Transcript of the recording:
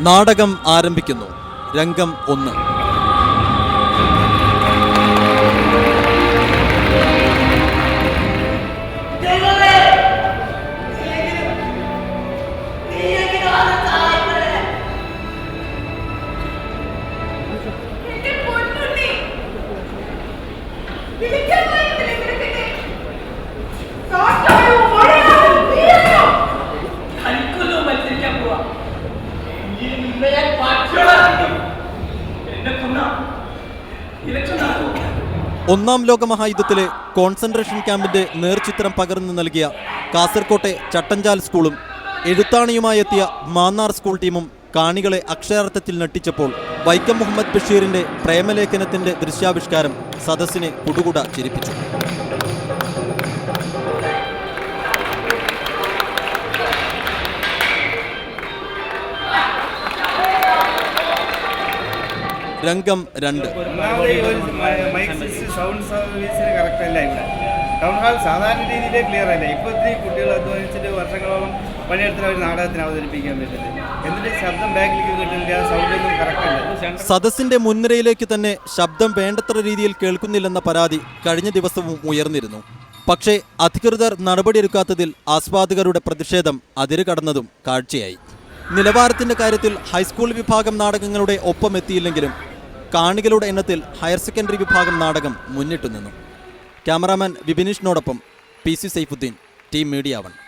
നാടകം ആരംഭിക്കുന്നു. രംഗം 1. ഒന്നാം ലോക മഹായുദ്ധത്തിലെ കോൺസെൻട്രേഷൻ ക്യാമ്പിന്റെ നേർചിത്രം പകർന്നു നൽകിയ കാസർകോട്ടെ ചട്ടഞ്ചാൽ സ്കൂളും എഴുത്താണിയുമായി എത്തിയ മാന്നാർ സ്കൂൾ ടീമും കാണികളെ അക്ഷരാർത്ഥത്തിൽ ഞെട്ടിച്ചപ്പോൾ വൈക്കം മുഹമ്മദ് ബഷീറിന്റെ പ്രേമലേഖനത്തിന്റെ ദൃശ്യാവിഷ്കാരം സദസ്സിനെ കുടുകുട ചിരിപ്പിച്ചു. രംഗം 2. സൗണ്ട് സർവീസിന് കറക്റ്റ് അല്ല. ഇവിടെ ടൗൺ ഹാൾ സാധാരണ രീതിയിൽ ക്ലിയർ അല്ല. ഇപ്പോൾ ഒത്തിരി കുട്ടികൾ അധ്വാനിച്ചിട്ട് വർഷങ്ങളോളം പണിയെടുത്തിട്ട് അവർ നാടകത്തിന് അവതരിപ്പിക്കാൻ പറ്റുന്നത്. എന്നിട്ട് ശബ്ദം ബാക്കിലേക്ക് കിട്ടുന്നില്ല, സൗണ്ട് ഒന്നും കറക്റ്റ് അല്ല. സദസ്സിന്റെ മുൻനിരയിലേക്ക് തന്നെ ശബ്ദം വേണ്ടത്ര രീതിയിൽ കേൾക്കുന്നില്ലെന്ന പരാതി കഴിഞ്ഞ ദിവസവും ഉയർന്നിരുന്നു. പക്ഷേ അധികൃതർ നടപടിയെടുക്കാത്തതിൽ ആസ്വാദകരുടെ പ്രതിഷേധം അതിരുകടന്നതും കാഴ്ചയായി. നിലവാരത്തിന്റെ കാര്യത്തിൽ ഹൈസ്കൂൾ വിഭാഗം നാടകങ്ങളുടെ ഒപ്പമെത്തിയില്ലെങ്കിലും കാണികളുടെ എണ്ണത്തിൽ ഹയർ സെക്കൻഡറി വിഭാഗം നാടകം മുന്നിട്ടു നിന്നു. ക്യാമറാമാൻ വിപിനീഷിനോടൊപ്പം PC സൈഫുദ്ദീൻ, ടീം മീഡിയ 1.